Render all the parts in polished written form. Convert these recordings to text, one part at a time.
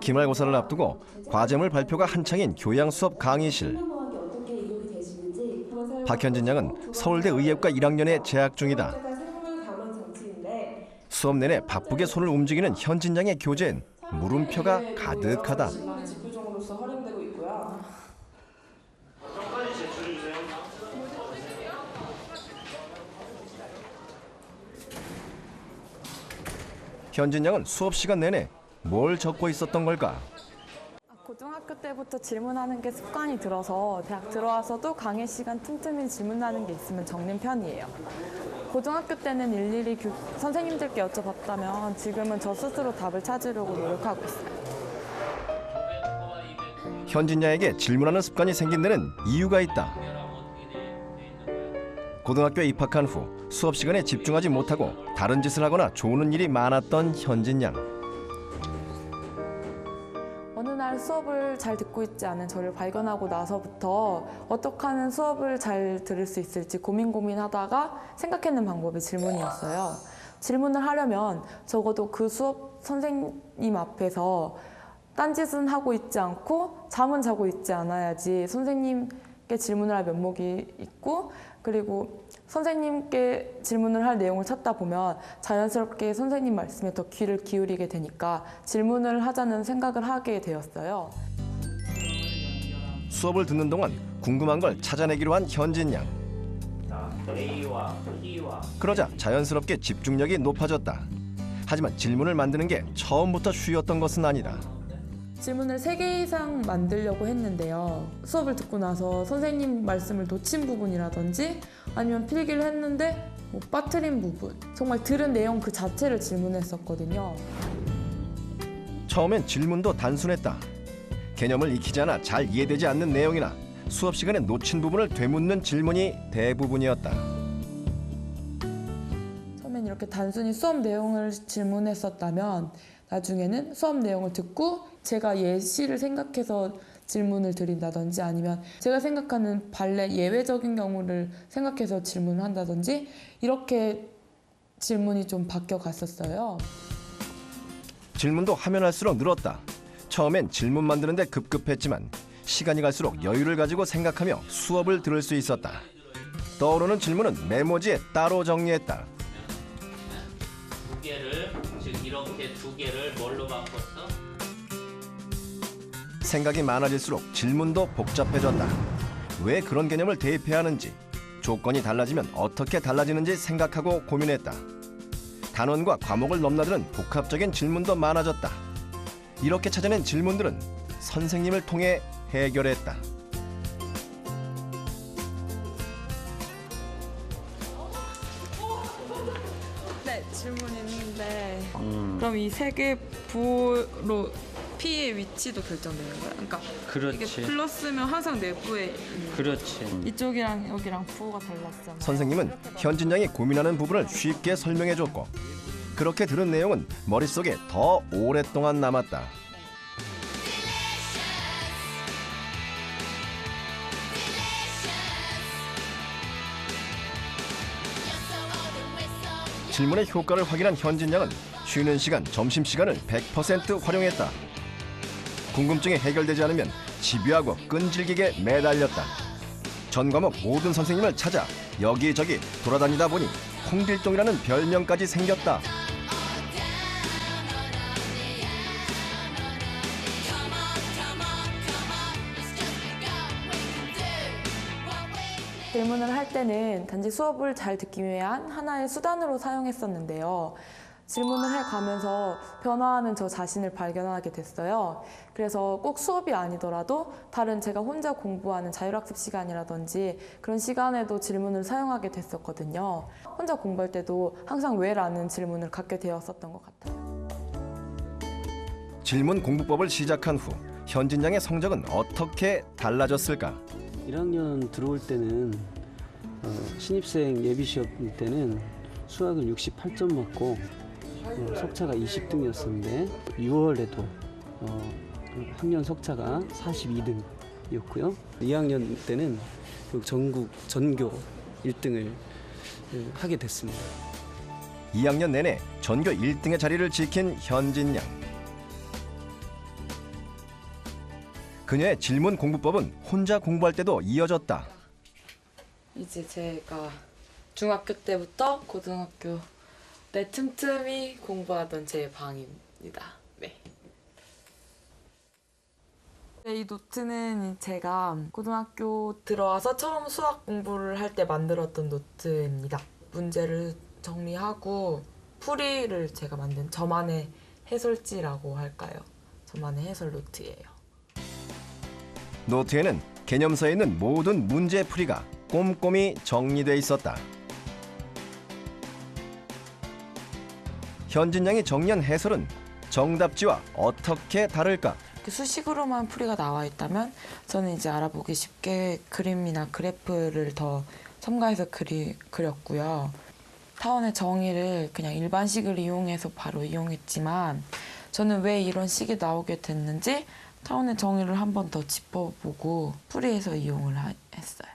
기말고사를 앞두고 과제물 발표가 한창인 교양 수업 강의실. 박현진 양은 서울대 의예과 1학년에 재학 중이다. 수업 내내 바쁘게 손을 움직이는 현진 양의 교재엔 물음표가 가득하다. 현진 양은 수업 시간 내내 뭘 적고 있었던 걸까? 고등학교 때부터 질문하는 게 습관이 들어서 대학 들어와서도 강의 시간 틈틈이 질문하는 게 있으면 적는 편이에요. 고등학교 때는 일일이 선생님들께 여쭤봤다면 지금은 저 스스로 답을 찾으려고 노력하고 있어요. 현진 양에게 질문하는 습관이 생긴 데는 이유가 있다. 고등학교에 입학한 후 수업 시간에 집중하지 못하고 다른 짓을 하거나 조는 일이 많았던 현진 양. 어느 날 수업을 잘 듣고 있지 않은 저를 발견하고 나서부터 어떻게 하면 수업을 잘 들을 수 있을지 고민하다가 생각해낸 방법이 질문이었어요. 질문을 하려면 적어도 그 수업 선생님 앞에서 딴짓은 하고 있지 않고 잠은 자고 있지 않아야지 선생님께 질문을 할 면목이 있고, 그리고 선생님께 질문을 할 내용을 찾다 보면 자연스럽게 선생님 말씀에 더 귀를 기울이게 되니까 질문을 하자는 생각을 하게 되었어요. 수업을 듣는 동안 궁금한 걸 찾아내기로 한 현진 양. 그러자 자연스럽게 집중력이 높아졌다. 하지만 질문을 만드는 게 처음부터 쉬웠던 것은 아니다. 질문을 3개 이상 만들려고 했는데요. 수업을 듣고 나서 선생님 말씀을 놓친 부분이라든지 아니면 필기를 했는데 빠뜨린 부분, 정말 들은 내용 그 자체를 질문했었거든요. 처음엔 질문도 단순했다. 개념을 익히지 않아 잘 이해되지 않는 내용이나 수업 시간에 놓친 부분을 되묻는 질문이 대부분이었다. 처음엔 이렇게 단순히 수업 내용을 질문했었다면 나중에는 수업 내용을 듣고 제가 예시를 생각해서 질문을 드린다든지 아니면 제가 생각하는 발레 예외적인 경우를 생각해서 질문을 한다든지 이렇게 질문이 좀 바뀌어 갔었어요. 질문도 하면 할수록 늘었다. 처음엔 질문 만드는데 급급했지만 시간이 갈수록 여유를 가지고 생각하며 수업을 들을 수 있었다. 떠오르는 질문은 메모지에 따로 정리했다. 즉 이렇게 2개를 뭘로 바꿨어? 생각이 많아질수록 질문도 복잡해졌다. 왜 그런 개념을 대입해야 하는지, 조건이 달라지면 어떻게 달라지는지 생각하고 고민했다. 단원과 과목을 넘나드는 복합적인 질문도 많아졌다. 이렇게 찾아낸 질문들은 선생님을 통해 해결했다. 네, 질문 있는데 그럼 이 3개 부호로 P의 위치도 결정되는 거예요? 그러니까 그렇지. 이게 플러스면 항상 내부에 그렇지. 이쪽이랑 여기랑 부호가 달랐잖아요. 선생님은 현진 양이 고민하는 부분을 쉽게 설명해줬고 그렇게 들은 내용은 머릿속에 더 오랫동안 남았다. 질문의 효과를 확인한 현진 양은 쉬는 시간, 점심시간을 100% 활용했다. 궁금증이 해결되지 않으면 집요하고 끈질기게 매달렸다. 전 과목 모든 선생님을 찾아 여기저기 돌아다니다 보니 홍길동이라는 별명까지 생겼다. 질문을 할 때는 단지 수업을 잘 듣기 위한 하나의 수단으로 사용했었는데요. 질문을 해가면서 변화하는 저 자신을 발견하게 됐어요. 그래서 꼭 수업이 아니더라도 다른 제가 혼자 공부하는 자율학습 시간이라든지 그런 시간에도 질문을 사용하게 됐었거든요. 혼자 공부할 때도 항상 왜라는 질문을 갖게 되었었던 것 같아요. 질문 공부법을 시작한 후 현진 양의 성적은 어떻게 달라졌을까? 1학년 들어올 때는 신입생 예비 시험 때는 수학을 68점 맞고 석차가 20등이었었는데 6월에도 학년 석차가 42등이었고요. 2학년 때는 전국 전교 1등을 하게 됐습니다. 2학년 내내 전교 1등의 자리를 지킨 현진 양. 그녀의 질문 공부법은 혼자 공부할 때도 이어졌다. 이제 제가 중학교 때부터 고등학교 때 틈틈이 공부하던 제 방입니다. 네. 이 노트는 제가 고등학교 들어와서 처음 수학 공부를 할 때 만들었던 노트입니다. 문제를 정리하고 풀이를 제가 만든 저만의 해설지라고 할까요? 저만의 해설 노트예요. 노트에는 개념서에 있는 모든 문제 풀이가 꼼꼼히 정리돼 있었다. 현진 양이 정리한 해설은 정답지와 어떻게 다를까? 수식으로만 풀이가 나와 있다면 저는 이제 알아보기 쉽게 그림이나 그래프를 더 첨가해서 그렸고요. 타원의 정의를 그냥 일반식을 이용해서 바로 이용했지만 저는 왜 이런 식이 나오게 됐는지 타원의 정의를 한 번 더 짚어보고 풀이해서 이용을 했어요.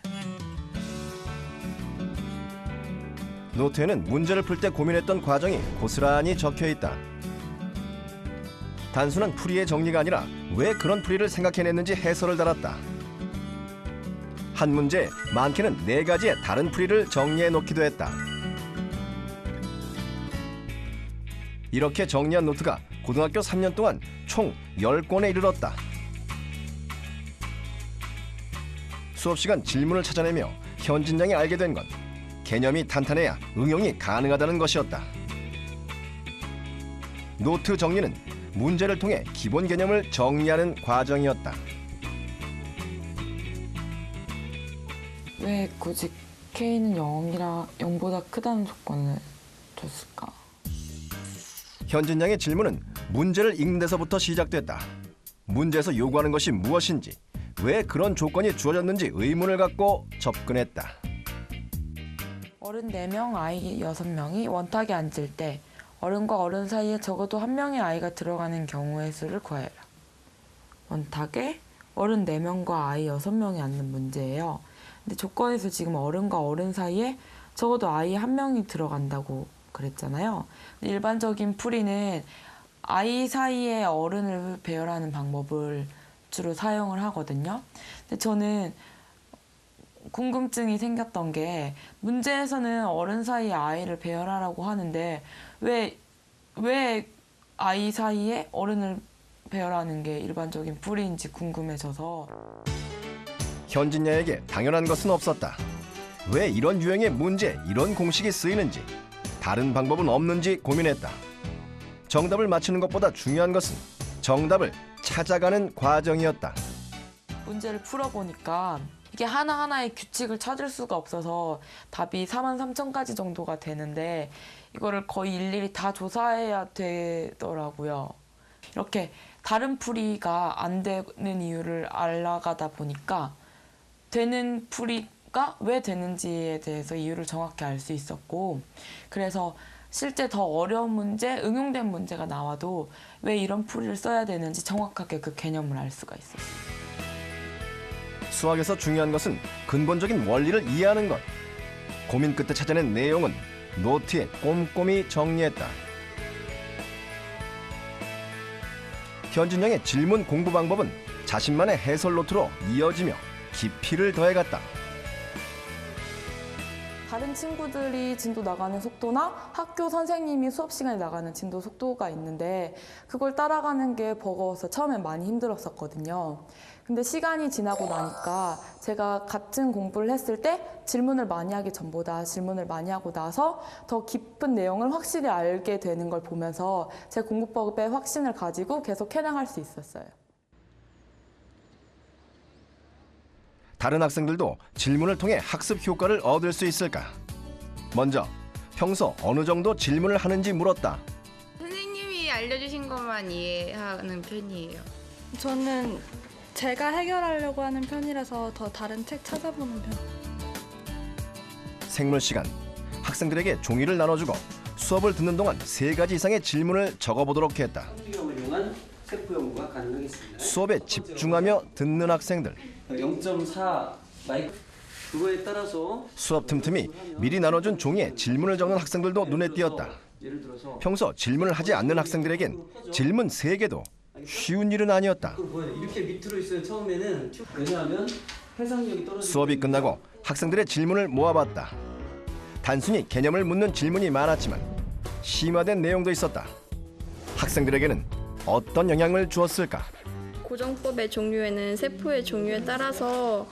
노트에는 문제를 풀 때 고민했던 과정이 고스란히 적혀 있다. 단순한 풀이의 정리가 아니라 왜 그런 풀이를 생각해냈는지 해설을 달았다. 한 문제에 많게는 4가지의 다른 풀이를 정리해 놓기도 했다. 이렇게 정리한 노트가 고등학교 3년 동안 총 10권에 이르렀다. 수업 시간 질문을 찾아내며 현진 양이 알게 된 건 개념이 탄탄해야 응용이 가능하다는 것이었다. 노트 정리는 문제를 통해 기본 개념을 정리하는 과정이었다. 왜 굳이 K는 0보다 크다는 조건을 줬을까? 현진 양의 질문은 문제를 읽는 데서부터 시작됐다. 문제에서 요구하는 것이 무엇인지, 왜 그런 조건이 주어졌는지 의문을 갖고 접근했다. 어른 4명, 아이 6명이 원탁에 앉을 때 어른과 어른 사이에 적어도 한 명의 아이가 들어가는 경우의 수를 구해라. 원탁에 어른 4명과 아이 6명이 앉는 문제예요. 근데 조건에서 지금 어른과 어른 사이에 적어도 아이 1명이 들어간다고 그랬잖아요. 일반적인 풀이는 아이 사이에 어른을 배열하는 방법을 주로 사용을 하거든요. 근데 저는 궁금증이 생겼던 게 문제에서는 어른 사이에 아이를 배열하라고 하는데 왜 아이 사이에 어른을 배열하는 게 일반적인 풀이인지 궁금해져서 현진 양에게 당연한 것은 없었다. 왜 이런 유형의 문제, 이런 공식이 쓰이는지, 다른 방법은 없는지 고민했다. 정답을 맞추는 것보다 중요한 것은 정답을 찾아가는 과정이었다. 문제를 풀어보니까 이게 하나하나의 규칙을 찾을 수가 없어서 답이 43,000가지 정도가 되는데 이거를 거의 일일이 다 조사해야 되더라고요. 이렇게 다른 풀이가 안 되는 이유를 알아가다 보니까 되는 풀이가 왜 되는지에 대해서 이유를 정확히 알 수 있었고, 그래서 실제 더 어려운 문제, 응용된 문제가 나와도 왜 이런 풀이를 써야 되는지 정확하게 그 개념을 알 수가 있었어요. 수학에서 중요한 것은 근본적인 원리를 이해하는 것. 고민 끝에 찾아낸 내용은 노트에 꼼꼼히 정리했다. 현진 양의 질문 공부 방법은 자신만의 해설 노트로 이어지며 깊이를 더해갔다. 다른 친구들이 진도 나가는 속도나 학교 선생님이 수업 시간에 나가는 진도 속도가 있는데 그걸 따라가는 게 버거워서 처음엔 많이 힘들었었거든요. 근데 시간이 지나고 나니까 제가 같은 공부를 했을 때 질문을 많이 하기 전보다 질문을 많이 하고 나서 더 깊은 내용을 확실히 알게 되는 걸 보면서 제 공부법에 확신을 가지고 계속 해나갈 수 있었어요. 다른 학생들도 질문을 통해 학습 효과를 얻을 수 있을까? 먼저 평소 어느 정도 질문을 하는지 물었다. 선생님이 알려주신 것만 이해하는 편이에요. 저는 제가 해결하려고 하는 편이라서 더 다른 책 찾아보는 편. 생물 시간, 학생들에게 종이를 나눠주고 수업을 듣는 동안 3가지 이상의 질문을 적어보도록 했다. 현미경을 이용한 세포 연구가 가능하겠습니다. 수업에 집중하며 듣는 학생들. 0.4 마이크 그거에 따라서 수업 틈틈이 미리 나눠준 종이에 질문을 적는 학생들도 눈에 띄었다. 예를 들어서 평소 질문을 하지 않는 학생들에겐 질문 3개도 쉬운 일은 아니었다. 그거 뭐야? 이렇게 밑으로 있어요. 처음에는 왜냐하면 해상력이 떨어지고 수업이 끝나고 학생들의 질문을 모아봤다. 단순히 개념을 묻는 질문이 많았지만 심화된 내용도 있었다. 학생들에게는 어떤 영향을 주었을까? 고정법의 종류에는 세포의 종류에 따라서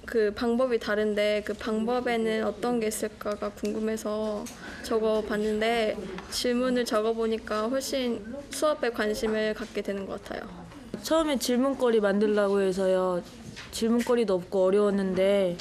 그 방법이 다른데 그 방법에는 어떤 게 있을까가 궁금해서 적어봤는데 질문을 적어보니까 훨씬 수업에 관심을 갖게 되는 것 같아요. 처음에 질문거리 만들려고 해서요. 질문거리도 없고 어려웠는데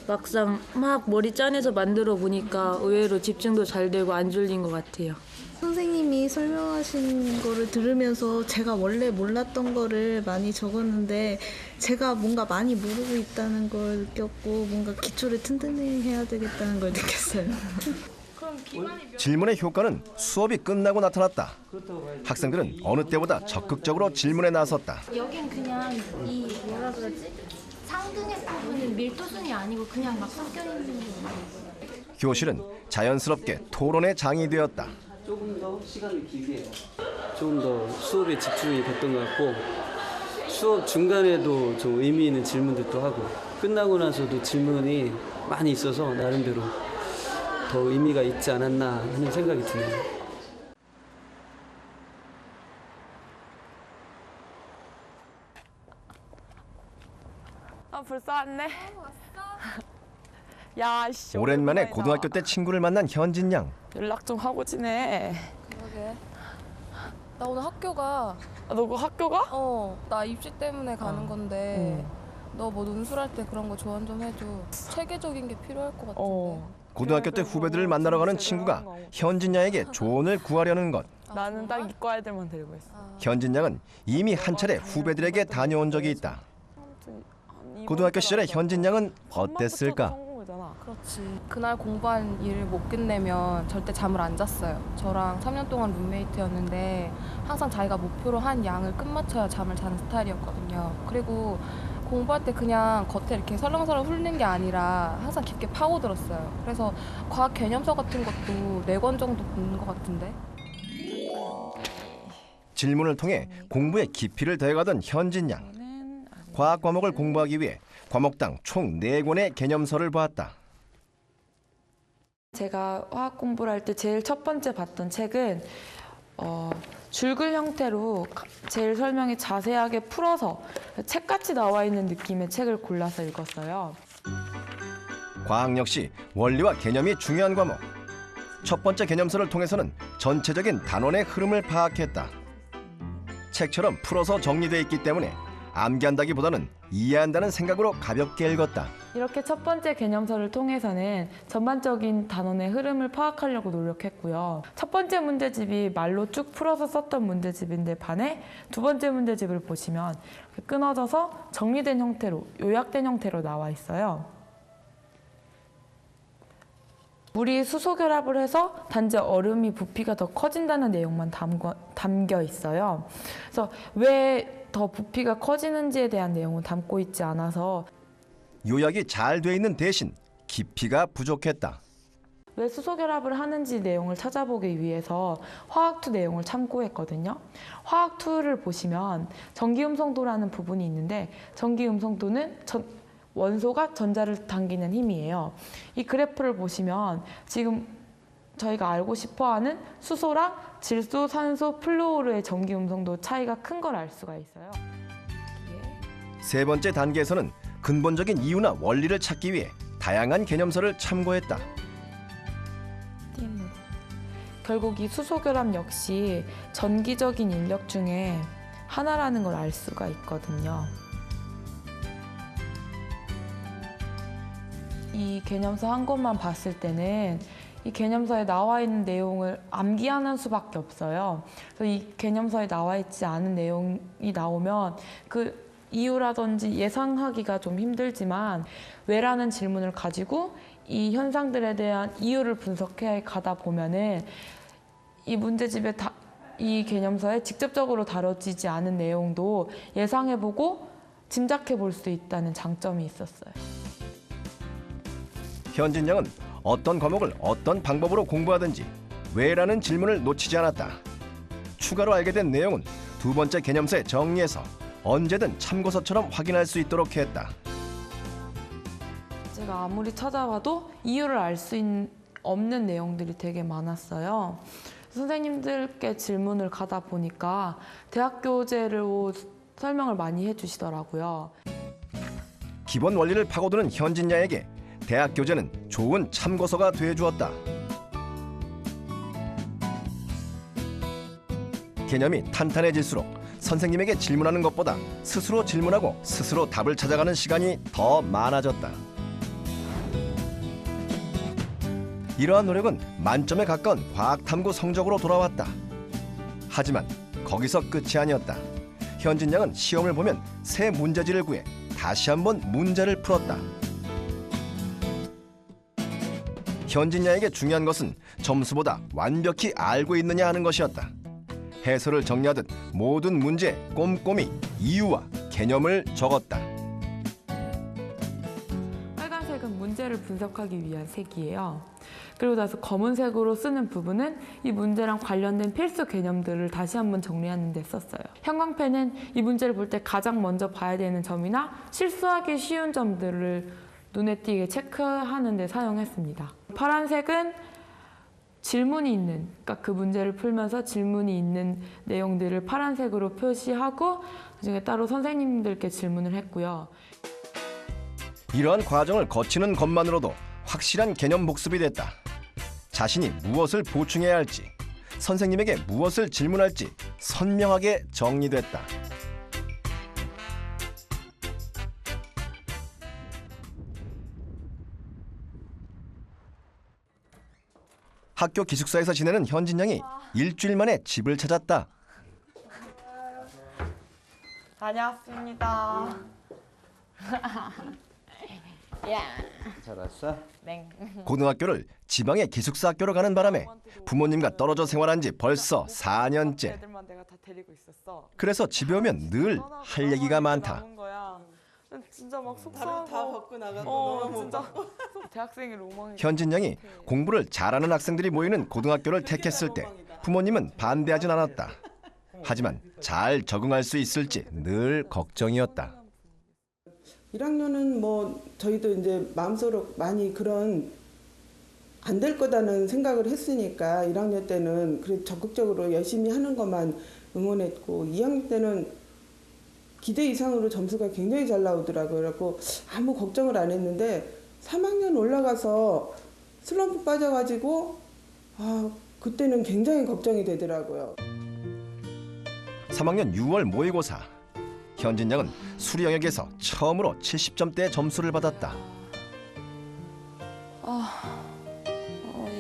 막상 막 머리 짜내서 만들어 보니까 의외로 집중도 잘 되고 안 졸린 것 같아요. 선생님이 설명하신 거를 들으면서 제가 원래 몰랐던 거를 많이 적었는데 제가 뭔가 많이 모르고 있다는 걸 느꼈고 뭔가 기초를 튼튼히 해야 되겠다는 걸 느꼈어요. 질문의 효과는 수업이 끝나고 나타났다. 학생들은 어느 때보다 적극적으로 질문에 나섰다. 여긴 그냥 이 뭐라 그러지? 상등의 부분은 밀도순이 아니고 그냥 막 섞여 있는 거예요. 교실은 자연스럽게 토론의 장이 되었다. 조금 더 시간을 길게 해요. 조금 더 수업에 집중이 됐던 것 같고 수업 중간에도 좀 의미 있는 질문들도 하고 끝나고 나서도 질문이 많이 있어서 나름대로 더 의미가 있지 않았나 하는 생각이 드네요. 아 벌써 왔네. 야, 씨. 오랜만에 고등학교 때 친구를 만난 현진 양. 연락 좀 하고 지내. 그러게. 나 오늘 학교가 아, 너 그 학교가? 나 입시 때문에 가는 건데 너 뭐 논술할 때 그런 거 조언 좀 해줘. 체계적인 게 필요할 것 같은데. 고등학교 때 후배들을 만나러 가는 친구가 현진 양에게 조언을 구하려는 것. 나는 딱 이과 애들만 데리고 있어. 현진 양은 이미 한 차례 후배들에게 다녀온 적이 있다. 고등학교 시절의 현진 양은 어땠을까? 그렇지. 그날 공부한 일을 못 끝내면 절대 잠을 안 잤어요. 저랑 3년 동안 룸메이트였는데 항상 자기가 목표로 한 양을 끝마쳐야 잠을 자는 스타일이었거든요. 그리고 공부할 때 그냥 겉에 이렇게 설렁설렁 훑는 게 아니라 항상 깊게 파고들었어요. 그래서 과학 개념서 같은 것도 4권 정도 보는 것 같은데. 질문을 통해 공부에 깊이를 더해가던 현진 양. 과학 과목을 공부하기 위해 과목당 총 4권의 개념서를 보았다. 제가 화학 공부를 할 때 제일 첫 번째 봤던 책은 줄글 형태로 제일 설명이 자세하게 풀어서 책같이 나와 있는 느낌의 책을 골라서 읽었어요. 과학 역시 원리와 개념이 중요한 과목. 첫 번째 개념서를 통해서는 전체적인 단원의 흐름을 파악했다. 책처럼 풀어서 정리되어 있기 때문에 암기한다기보다는 이해한다는 생각으로 가볍게 읽었다. 이렇게 첫 번째 개념서를 통해서는 전반적인 단원의 흐름을 파악하려고 노력했고요. 첫 번째 문제집이 말로 쭉 풀어서 썼던 문제집인데 반해 두 번째 문제집을 보시면 끊어져서 정리된 형태로, 요약된 형태로 나와 있어요. 물이 수소 결합을 해서 단지 얼음이 부피가 더 커진다는 내용만 담겨 있어요. 그래서 왜 더 부피가 커지는지에 대한 내용은 담고 있지 않아서 요약이 잘 돼 있는 대신 깊이가 부족했다. 왜 수소 결합을 하는지 내용을 찾아보기 위해서 화학2 내용을 참고했거든요. 화학2를 보시면 전기음성도라는 부분이 있는데 전기음성도는 원소가 전자를 당기는 힘이에요. 이 그래프를 보시면 지금 저희가 알고 싶어하는 수소랑 질소, 산소, 플루오르의 전기음성도 차이가 큰 걸 알 수가 있어요. 세 번째 단계에서는 근본적인 이유나 원리를 찾기 위해 다양한 개념서를 참고했다. 결국 이 수소 결합 역시 전기적인 인력 중에 하나라는 걸 알 수가 있거든요. 이 개념서 한 권만 봤을 때는 이 개념서에 나와 있는 내용을 암기하는 수밖에 없어요. 그래서 이 개념서에 나와 있지 않은 내용이 나오면 그 이유라든지 예상하기가 좀 힘들지만 왜라는 질문을 가지고 이 현상들에 대한 이유를 분석해 가다 보면은 이 문제집에 이 개념서에 직접적으로 다뤄지지 않은 내용도 예상해보고 짐작해볼 수 있다는 장점이 있었어요. 현진 양은 어떤 과목을 어떤 방법으로 공부하든지 왜라는 질문을 놓치지 않았다. 추가로 알게 된 내용은 두 번째 개념서에 정리해서 언제든 참고서처럼 확인할 수 있도록 했다. 제가 아무리 찾아봐도 이유를 알 수 없는 내용들이 되게 많았어요. 선생님들께 질문을 가다 보니까 대학 교재로 설명을 많이 해주시더라고요. 기본 원리를 파고드는 현진야에게 대학 교재는 좋은 참고서가 돼주었다. 개념이 탄탄해질수록 선생님에게 질문하는 것보다 스스로 질문하고 스스로 답을 찾아가는 시간이 더 많아졌다. 이러한 노력은 만점에 가까운 과학탐구 성적으로 돌아왔다. 하지만 거기서 끝이 아니었다. 현진 양은 시험을 보면 새 문제지를 구해 다시 한번 문제를 풀었다. 현진 양에게 중요한 것은 점수보다 완벽히 알고 있느냐 하는 것이었다. 해설을 정리하듯 모든 문제에 꼼꼼히 이유와 개념을 적었다. 빨간색은 문제를 분석하기 위한 색이에요. 그리고 나서 검은색으로 쓰는 부분은 이 문제랑 관련된 필수 개념들을 다시 한번 정리하는 데 썼어요. 형광펜은 이 문제를 볼 때 가장 먼저 봐야 되는 점이나 실수하기 쉬운 점들을 눈에 띄게 체크하는 데 사용했습니다. 파란색은 질문이 있는, 그러니까 그 문제를 풀면서 질문이 있는 내용들을 파란색으로 표시하고 그중에 따로 선생님들께 질문을 했고요. 이러한 과정을 거치는 것만으로도 확실한 개념 복습이 됐다. 자신이 무엇을 보충해야 할지, 선생님에게 무엇을 질문할지 선명하게 정리됐다. 학교 기숙사에서 지내는 현진 양이 일주일 만에 집을 찾았다. 다녀왔습니다. 잘 왔어? 네. 고등학교를 지방의 기숙사 학교로 가는 바람에 부모님과 떨어져 생활한 지 벌써 4년째. 애들만 내가 다 데리고 있었어. 그래서 집에 오면 늘 할 얘기가 많다. 진짜 막 속상하고 다 벗고 나가고 진짜 대학생이 로망이. 현진 양이 공부를 잘하는 학생들이 모이는 고등학교를 택했을 때 부모님은 반대하진 않았다. 하지만 잘 적응할 수 있을지 늘 걱정이었다. 1학년은 뭐 저희도 이제 마음속으로 많이 그런 안 될 거다는 생각을 했으니까 1학년 때는 그래 적극적으로 열심히 하는 것만 응원했고 2학년 때는 기대 이상으로 점수가 굉장히 잘 나오더라고요. 그래서 아무 걱정을 안 했는데 3학년 올라가서 슬럼프 빠져가지고 그때는 굉장히 걱정이 되더라고요. 3학년 6월 모의고사. 현진 양은 수리 영역에서 처음으로 70점대의 점수를 받았다.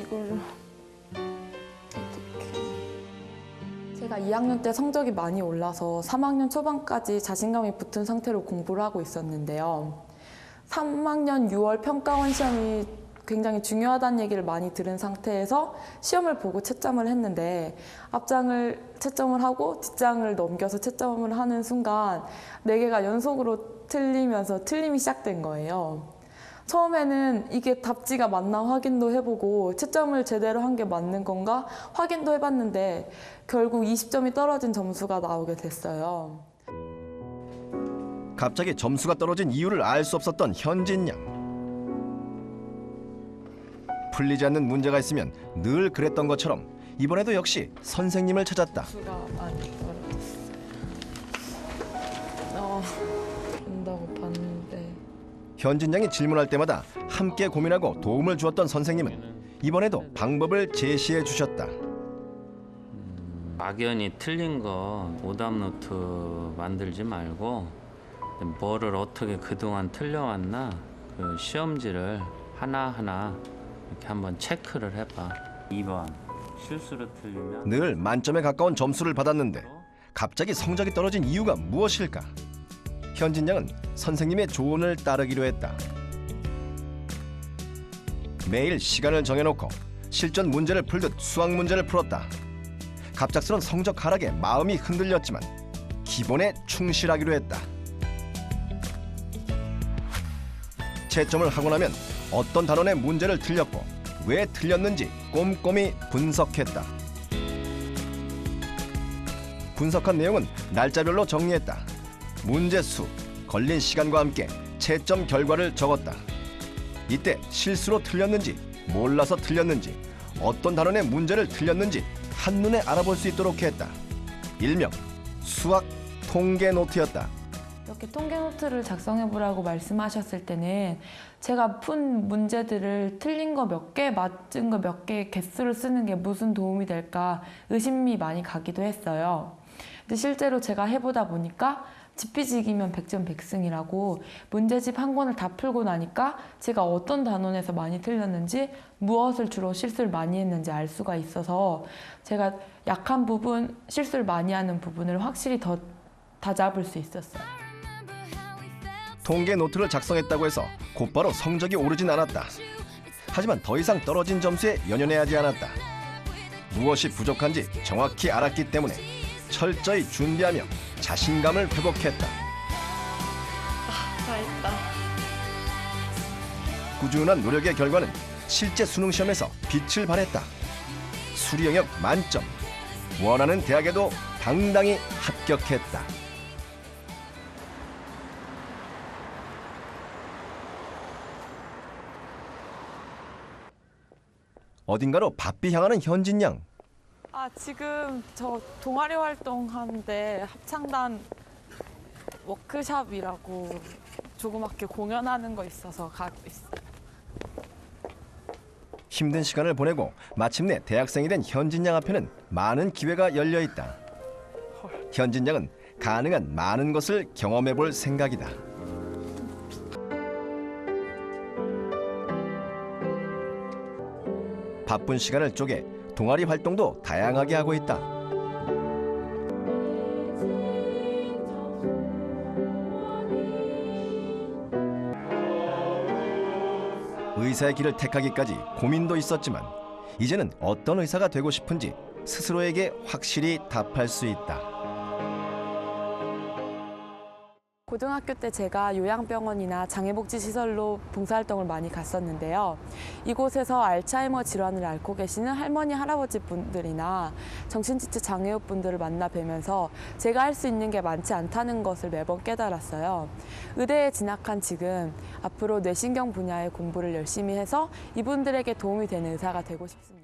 이걸 어떻게? 제가 2학년 때 성적이 많이 올라서 3학년 초반까지 자신감이 붙은 상태로 공부를 하고 있었는데요. 3학년 6월 평가원 시험이 굉장히 중요하다는 얘기를 많이 들은 상태에서 시험을 보고 채점을 했는데 앞장을 채점을 하고 뒷장을 넘겨서 채점을 하는 순간 4개가 연속으로 틀리면서 틀림이 시작된 거예요. 처음에는 이게 답지가 맞나 확인도 해보고 채점을 제대로 한 게 맞는 건가 확인도 해봤는데 결국 20점이 떨어진 점수가 나오게 됐어요. 갑자기 점수가 떨어진 이유를 알 수 없었던 현진 양. 풀리지 않는 문제가 있으면 늘 그랬던 것처럼 이번에도 역시 선생님을 찾았다. 점수가 많이 떨어졌어요. 본다고 봤는데. 현진 양이 질문할 때마다 함께 고민하고 도움을 주었던 선생님은 이번에도 방법을 제시해 주셨다. 막연히 틀린 거 오답 노트 만들지 말고 뭐를 어떻게 그동안 틀려왔나 그 시험지를 하나하나 이렇게 한번 체크를 해봐. 2번 실수로 틀리면 늘 만점에 가까운 점수를 받았는데 갑자기 성적이 떨어진 이유가 무엇일까? 현진 양은 선생님의 조언을 따르기로 했다. 매일 시간을 정해놓고 실전 문제를 풀듯 수학 문제를 풀었다. 갑작스런 성적 하락에 마음이 흔들렸지만 기본에 충실하기로 했다. 채점을 하고 나면 어떤 단원의 문제를 틀렸고 왜 틀렸는지 꼼꼼히 분석했다. 분석한 내용은 날짜별로 정리했다. 문제 수, 걸린 시간과 함께 채점 결과를 적었다. 이때 실수로 틀렸는지, 몰라서 틀렸는지, 어떤 단원의 문제를 틀렸는지 한눈에 알아볼 수 있도록 했다. 일명 수학 통계 노트였다. 이렇게 통계 노트를 작성해 보라고 말씀하셨을 때는 제가 푼 문제들을 틀린 거 몇 개, 맞은 거 몇 개 개수를 쓰는 게 무슨 도움이 될까 의심이 많이 가기도 했어요. 근데 실제로 제가 해보다 보니까 지피지기면 100점 100승이라고 문제집 한 권을 다 풀고 나니까 제가 어떤 단원에서 많이 틀렸는지 무엇을 주로 실수를 많이 했는지 알 수가 있어서 제가 약한 부분, 실수를 많이 하는 부분을 확실히 더 다잡을 수 있었어요. 통계 노트를 작성했다고 해서 곧바로 성적이 오르진 않았다. 하지만 더 이상 떨어진 점수에 연연해하지 않았다. 무엇이 부족한지 정확히 알았기 때문에 철저히 준비하며 자신감을 회복했다. 잘했다. 꾸준한 노력의 결과는 실제 수능 시험에서 빛을 발했다. 수리 영역 만점. 원하는 대학에도 당당히 합격했다. 어딘가로 바삐 향하는 현진 양. 지금 저 동아리 활동하는데 합창단 워크숍이라고 조그맣게 공연하는 거 있어서 가고 있어요. 힘든 시간을 보내고 마침내 대학생이 된 현진 양 앞에는 많은 기회가 열려 있다. 현진 양은 가능한 많은 것을 경험해 볼 생각이다. 바쁜 시간을 쪼개 동아리 활동도 다양하게 하고 있다. 의사의 길을 택하기까지 고민도 있었지만 이제는 어떤 의사가 되고 싶은지 스스로에게 확실히 답할 수 있다. 고등학교 때 제가 요양병원이나 장애복지시설로 봉사활동을 많이 갔었는데요. 이곳에서 알츠하이머 질환을 앓고 계시는 할머니, 할아버지 분들이나 정신지체 장애우 분들을 만나 뵈면서 제가 할 수 있는 게 많지 않다는 것을 매번 깨달았어요. 의대에 진학한 지금 앞으로 뇌신경 분야의 공부를 열심히 해서 이분들에게 도움이 되는 의사가 되고 싶습니다.